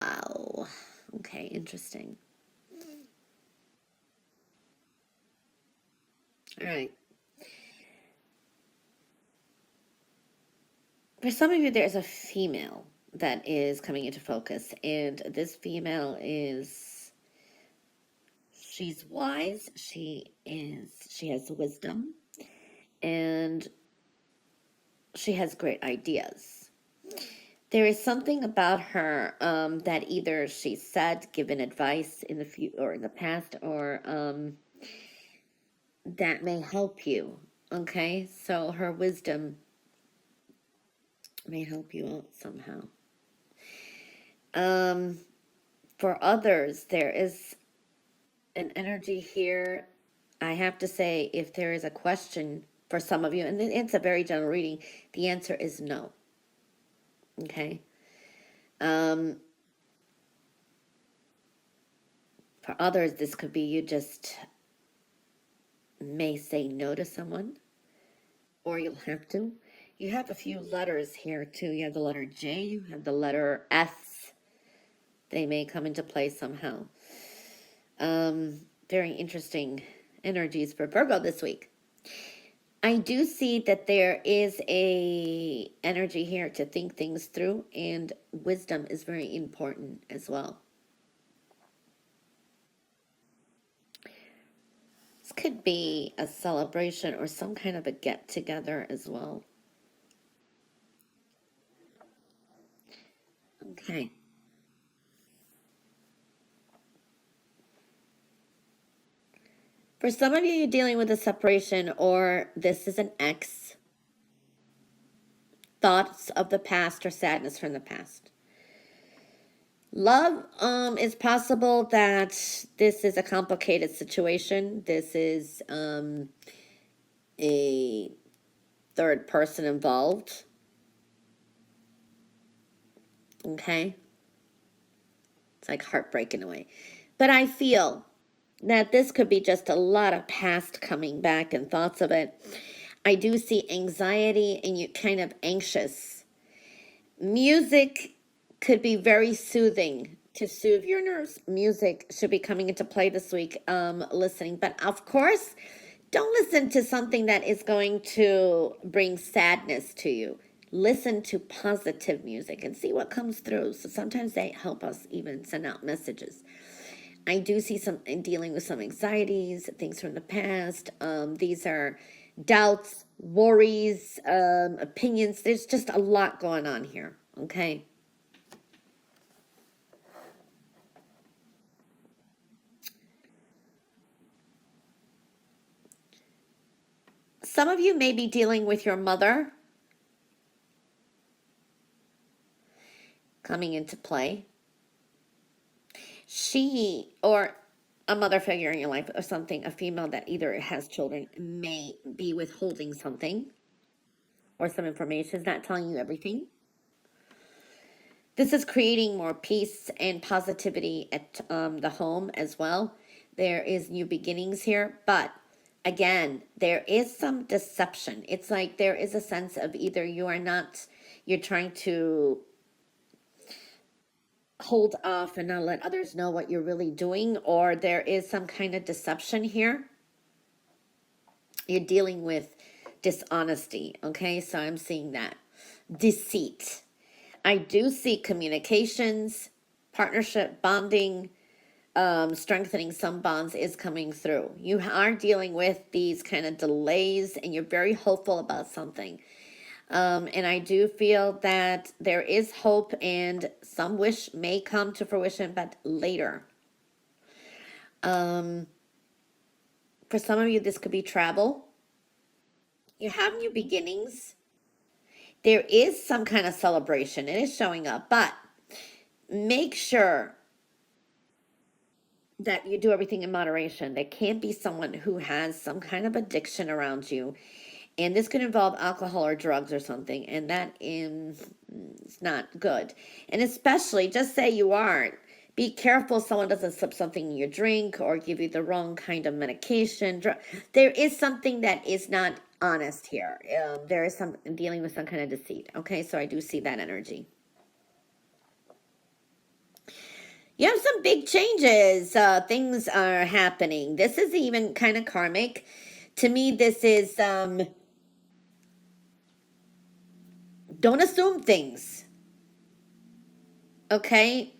Wow. Okay, interesting. All right. For some of you, there's a female that is coming into focus, and this female is, she's wise, she has wisdom, and she has great ideas. There is something about her that either she said, given advice in the or in the past, or that may help you. Okay, so her wisdom may help you out somehow. Um, for others, there is an energy here. I have to say, if there is a question for some of you, and it's a very general reading, the answer is no. Okay. Um, for others, this could be you just may say no to someone, or you'll have to. You have a few letters here too. You have the letter J, you have the letter S. They may come into play somehow. Very interesting energies for Virgo this week. I do see that there is a energy here to think things through, and wisdom is very important as well. This could be a celebration or some kind of a get together as well. Okay. For some of you, you're dealing with a separation, or this is an ex. Thoughts of the past or sadness from the past. Love, is possible that this is a complicated situation. This is a third person involved. Okay? It's like heartbreak in a way. But I feel that this could be just a lot of past coming back and thoughts of it. I do see anxiety and you kind of anxious. Music could be very soothing to soothe your nerves. Music should be coming into play this week, listening. But of course, don't listen to something that is going to bring sadness to you. Listen to positive music and see what comes through. So sometimes they help us even send out messages. I do see some dealing with some anxieties, things from the past. These are doubts, worries, opinions. There's just a lot going on here. Okay. Some of you may be dealing with your mother coming into play. She, or a mother figure in your life or something, a female that either has children, may be withholding something or some information, is not telling you everything. This is creating more peace and positivity at the home as well. There is new beginnings here, but again, there is some deception. It's like there is a sense of either you are not, you're trying to hold off and not let others know what you're really doing, or there is some kind of deception here. You're dealing with dishonesty, okay? So I'm seeing that. Deceit. I do see communications, partnership, bonding, strengthening some bonds is coming through. You are dealing with these kind of delays and you're very hopeful about something. And I do feel that there is hope and some wish may come to fruition, but later. For some of you, this could be travel. You have new beginnings. There is some kind of celebration. It is showing up, but make sure that you do everything in moderation. There can't be someone who has some kind of addiction around you. And this could involve alcohol or drugs or something. And that is not good. And especially, just say you aren't. Be careful someone doesn't slip something in your drink or give you the wrong kind of medication. There is something that is not honest here. There is some dealing with some kind of deceit. Okay, so I do see that energy. You have some big changes. Things are happening. This is even kind of karmic. To me, this is don't assume things. Okay?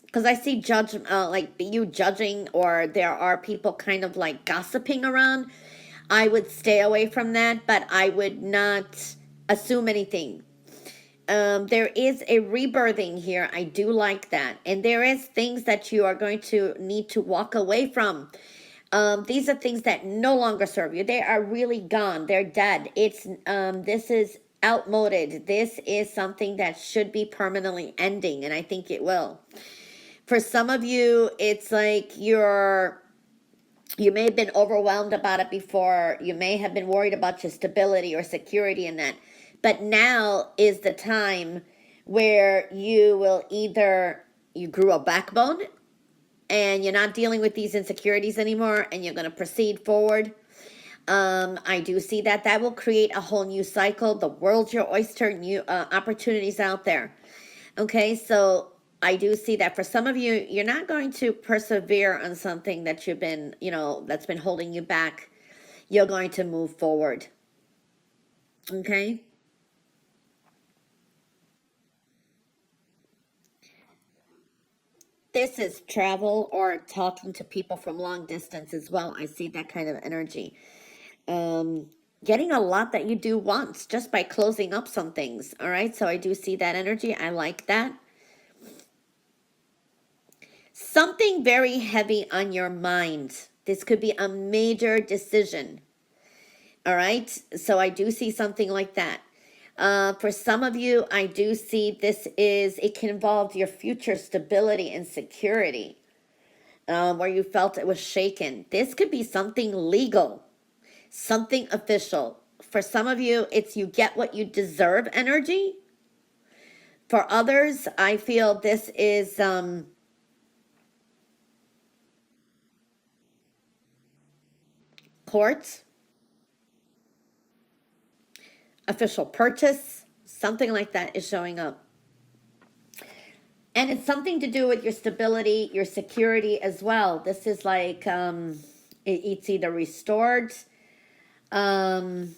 Because I see like you judging, or there are people kind of like gossiping around. I would stay away from that, but I would not assume anything. There is a rebirthing here. I do like that. And there is things that you are going to need to walk away from. These are things that no longer serve you. They are really gone. They're dead. This is outmoded. This is something that should be permanently ending, and I think it will. For some of you, it's like you may have been overwhelmed about it before. You may have been worried about your stability or security in that. But now is the time where you will either, you grew a backbone and you're not dealing with these insecurities anymore, and you're going to proceed forward. I do see that that will create a whole new cycle. The world's your oyster, new opportunities out there. Okay, so I do see that for some of you, you're not going to persevere on something that you've been, that's been holding you back. You're going to move forward. Okay? This is travel or talking to people from long distance as well. I see that kind of energy. Um, Getting a lot that you do once just by closing up some things. All right, so I do see that energy. I like that. Something very heavy on your mind. This could be a major decision. All right, so I do see something like that. For some of you, I do see it can involve your future stability and security, where you felt it was shaken. This could be something legal, something official. For some of you, it's you get what you deserve energy. For others, I feel this is courts, official purchase, something like that is showing up. And it's something to do with your stability, your security as well. This is like it's either restored. Um,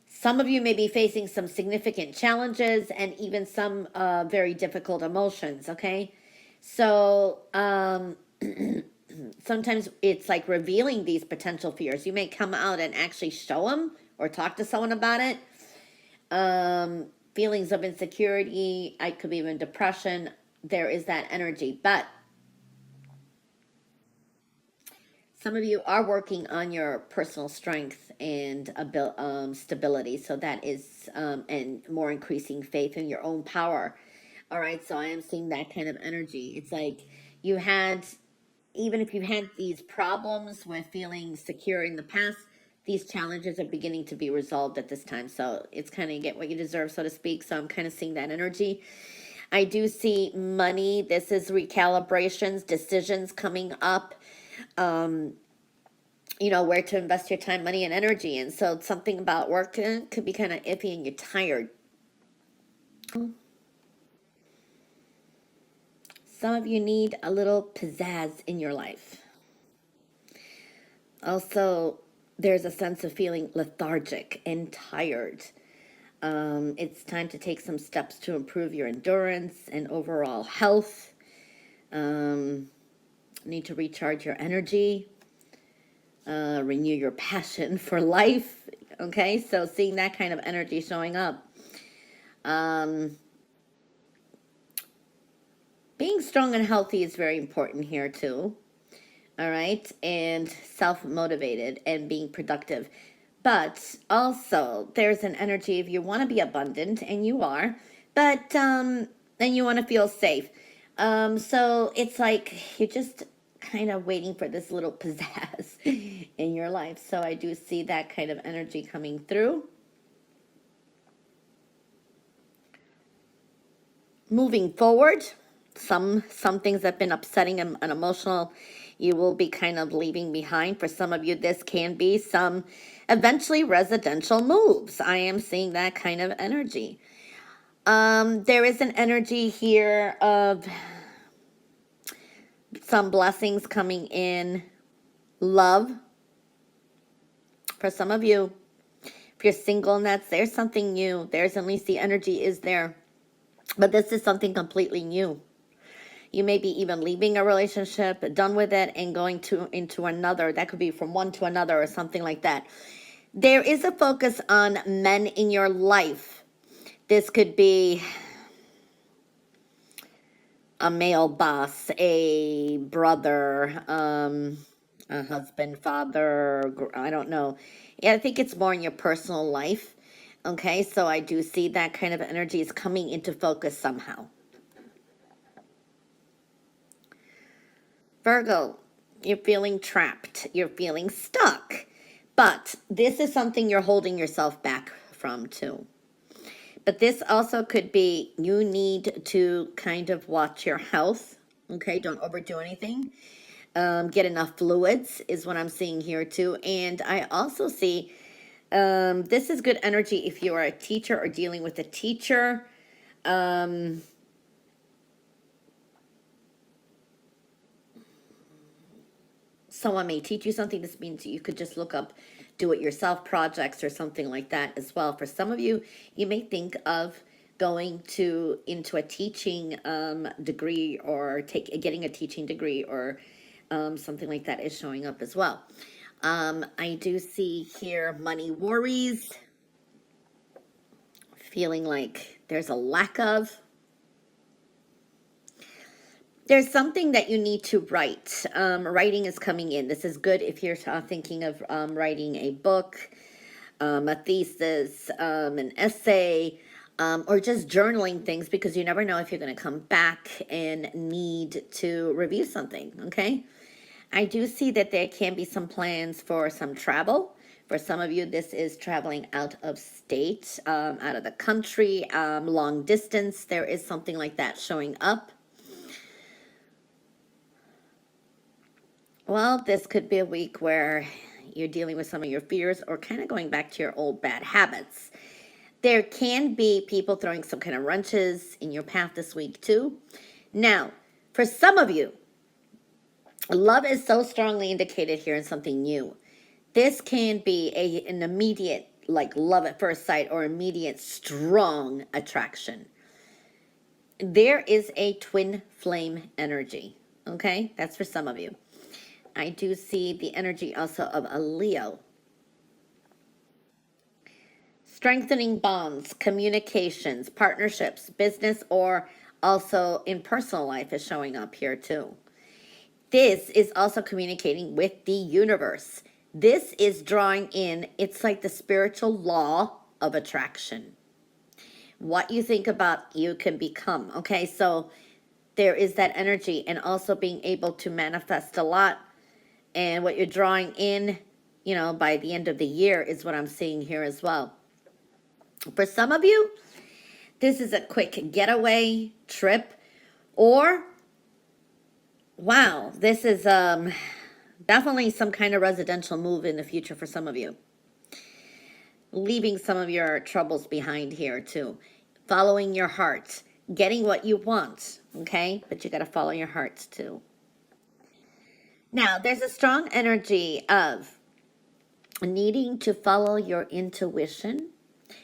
some of you may be facing some significant challenges and even some very difficult emotions. Okay, so sometimes it's like revealing these potential fears. You may come out and actually show them or talk to someone about it. Feelings of insecurity, I could be even depression. There is that energy, but some of you are working on your personal strength and stability. So that is, and more increasing faith in your own power. All right. So I am seeing that kind of energy. It's like you had, even if you had these problems with feeling secure in the past, these challenges are beginning to be resolved at this time. So it's kind of get what you deserve, so to speak. So I'm kind of seeing that energy. I do see money. This is recalibrations, decisions coming up. Where to invest your time, money, and energy. And so something about work could be kind of iffy and you're tired. Some of you need a little pizzazz in your life. Also, there's a sense of feeling lethargic and tired. It's time to take some steps to improve your endurance and overall health. Need to recharge your energy, renew your passion for life. Okay, so seeing that kind of energy showing up. Being strong and healthy is very important here too. All right, and self-motivated and being productive. But also there's an energy if you want to be abundant, and you are, but and you want to feel safe. So it's like you're just kind of waiting for this little pizzazz in your life. So I do see that kind of energy coming through. Moving forward, some things that have been upsetting and emotional, you will be kind of leaving behind. For some of you, this can be some eventually residential moves. I am seeing that kind of energy. There is an energy here of some blessings coming in. Love. For some of you, if you're single and there's something new. There's at least the energy is there. But this is something completely new. You may be even leaving a relationship, done with it, and going into another. That could be from one to another or something like that. There is a focus on men in your life. This could be a male boss, a brother, a husband, father, I don't know. Yeah, I think it's more in your personal life. Okay, so I do see that kind of energy is coming into focus somehow. Virgo, you're feeling trapped. You're feeling stuck. But this is something you're holding yourself back from too. But this also could be you need to kind of watch your health. Okay, don't overdo anything. Get enough fluids is what I'm seeing here too. And I also see this is good energy if you are a teacher or dealing with a teacher. Someone may teach you something. This means you could just look up do-it-yourself projects or something like that as well. For some of you, you may think of going into a teaching degree or getting a teaching degree or something like that is showing up as well. I do see here money worries, feeling like there's a lack of. There's something that you need to write. Writing is coming in. This is good if you're thinking of writing a book, a thesis, an essay, or just journaling things, because you never know if you're going to come back and need to review something, okay? I do see that there can be some plans for some travel. For some of you, this is traveling out of state, out of the country, long distance. There is something like that showing up. Well, this could be a week where you're dealing with some of your fears or kind of going back to your old bad habits. There can be people throwing some kind of wrenches in your path this week too. Now, for some of you, love is so strongly indicated here in something new. This can be an immediate, like love at first sight or immediate strong attraction. There is a twin flame energy, okay? That's for some of you. I do see the energy also of a Leo. Strengthening bonds, communications, partnerships, business, or also in personal life is showing up here too. This is also communicating with the universe. This is drawing in, it's like the spiritual law of attraction. What you think about, you can become. Okay, so there is that energy, and also being able to manifest a lot. And what you're drawing in, you know, by the end of the year is what I'm seeing here as well. For some of you, this is a quick getaway trip, or, wow, this is definitely some kind of residential move in the future for some of you. Leaving some of your troubles behind here too. Following your heart, getting what you want, okay? But you got to follow your heart too. Now, there's a strong energy of needing to follow your intuition,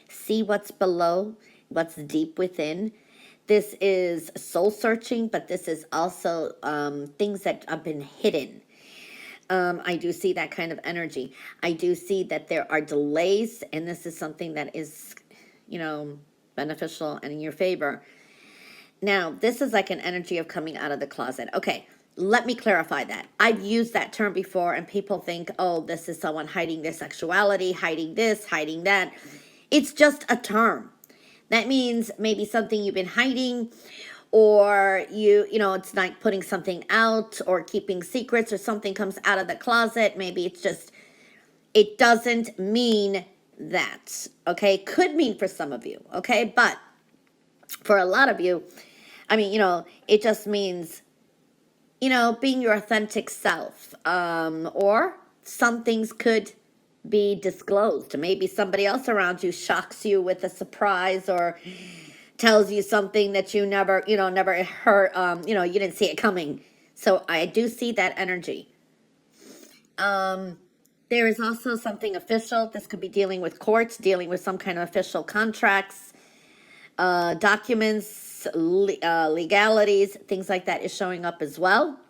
see what's below, what's deep within. This is soul searching, but this is also things that have been hidden. I do see that kind of energy. I do see that there are delays, and this is something that is, you know, beneficial and in your favor. Now, this is like an energy of coming out of the closet. Okay, let me clarify that. I've used that term before, and people think, oh, this is someone hiding their sexuality, hiding this, hiding that. It's just a term. That means maybe something you've been hiding, or you know, it's like putting something out or keeping secrets, or something comes out of the closet. Maybe it's just, it doesn't mean that, okay? Could mean for some of you, okay? But for a lot of you, I mean, you know, it just means, you know, being your authentic self, or some things could be disclosed. Maybe somebody else around you shocks you with a surprise or tells you something that you never, never heard, you didn't see it coming. So I do see that energy. There is also something official. This could be dealing with courts, dealing with some kind of official contracts, documents, legalities, things like that is showing up as well.